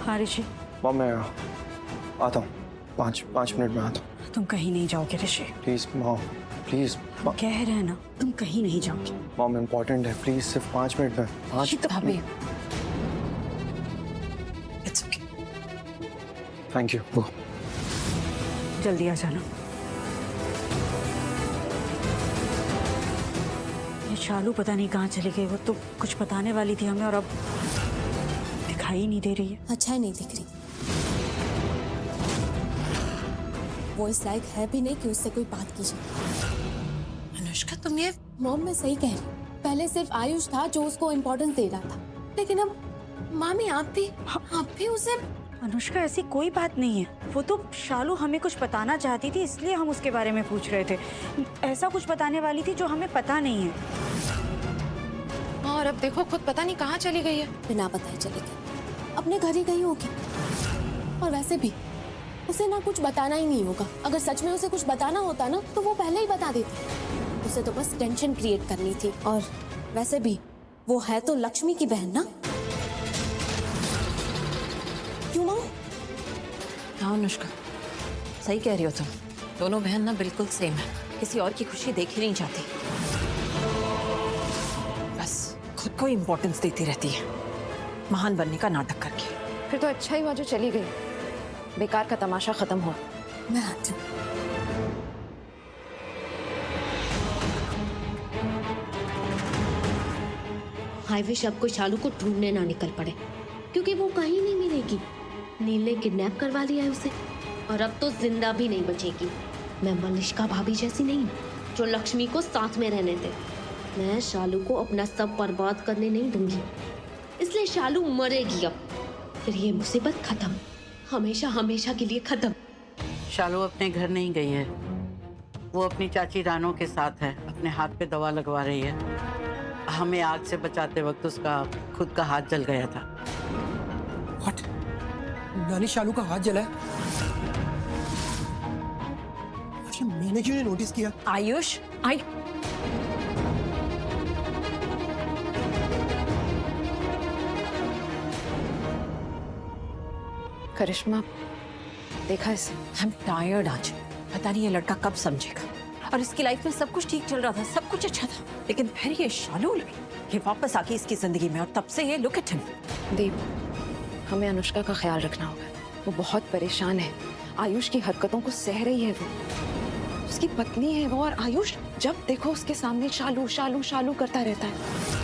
हाँ ऋषि। मॉम मैं आता हूँ, पाँच मिनट में आता हूँ। तुम कहीं नहीं जाओगे ऋषि। Please mom, please. कह रहे हैं ना तुम कहीं नहीं जाओगे। मॉम इम्पोर्टेंट है, प्लीज सिर्फ 5 मिनट में। 5 भाभी इट्स ओके। Thank you. वो जल्दी आ जाना। ये शालू पता नहीं कहाँ चली गई। वो तो कुछ बताने वाली थी हमें और अब दिखाई नहीं दे रही है। अच्छा है नहीं दिख रही। वो इस लायक है भी नहीं कि उससे कोई बात की जाए। अनुष्का तुम ये मॉम मैं सही कह रही हूँ। पहले सिर्फ आयुष था जो उसको इम्पोर्टेंस दे रहा था, लेकिन अब मामी आप भी उसे। अनुष्का ऐसी कोई बात नहीं है। वो तो शालू हमें कुछ बताना चाहती थी इसलिए हम उसके बारे में पूछ रहे थे। ऐसा कुछ बताने वाली थी जो हमें पता नहीं है। और अब देखो खुद पता नहीं कहाँ चली गई है। बिना बताए चली गई, अपने घर ही गई होगी। और वैसे भी उसे ना कुछ बताना ही नहीं होगा। अगर सच में उसे कुछ बताना होता ना तो वो पहले ही बता देती। उसे तो बस टेंशन क्रिएट करनी थी। और वैसे भी वो है तो लक्ष्मी की बहन ना। क्यों माँ? हाँ अनुष्का सही कह रही हो तुम। दोनों बहन ना बिल्कुल सेम है। किसी और की खुशी देख ही नहीं चाहती, बस खुद को इम्पोर्टेंस देती रहती है, महान बनने का नाटक करके। फिर तो अच्छा ही हुआ जो चली गई। बेकार का तमाशा खत्म हुआ। मैं आती हूँ। हाईवे अब कोई शालू को ढूंढने ना निकल पड़े, क्योंकि वो कहीं नहीं मिलेगी। नील ने किडनैप करवा लिया है उसे और अब तो जिंदा भी नहीं बचेगी। मैं मलिष्का भाभी जैसी नहीं हूँ जो लक्ष्मी को साथ में रहने दे। मैं शालू को अपना सब बर्बाद करने नहीं दूंगी, इसलिए शालू मरेगी अब। फिर ये मुसीबत खत्म, हमेशा हमेशा के लिए खत्म। शालू अपने घर नहीं गई है। वो अपनी चाची रानो के साथ है, अपने हाथ पे दवा लगवा रही है। हमें आग से बचाते वक्त उसका खुद का हाथ जल गया था। What? नानी शालू का हाथ जला है? ये मैंने क्यों नहीं नोटिस किया? आयुष करिश्मा देखा इसे? I'm tired आज। पता नहीं ये लड़का कब समझेगा। और इसकी लाइफ में सब कुछ ठीक चल रहा था, सब कुछ अच्छा था, लेकिन फिर ये शालू ये वापस आके इसकी जिंदगी में और तब से ये लुक एट हिम। दीप हमें अनुष्का का ख्याल रखना होगा। वो बहुत परेशान है। आयुष की हरकतों को सह रही है। वो उसकी पत्नी है वो, और आयुष जब देखो उसके सामने शालू शालू शालू करता रहता है।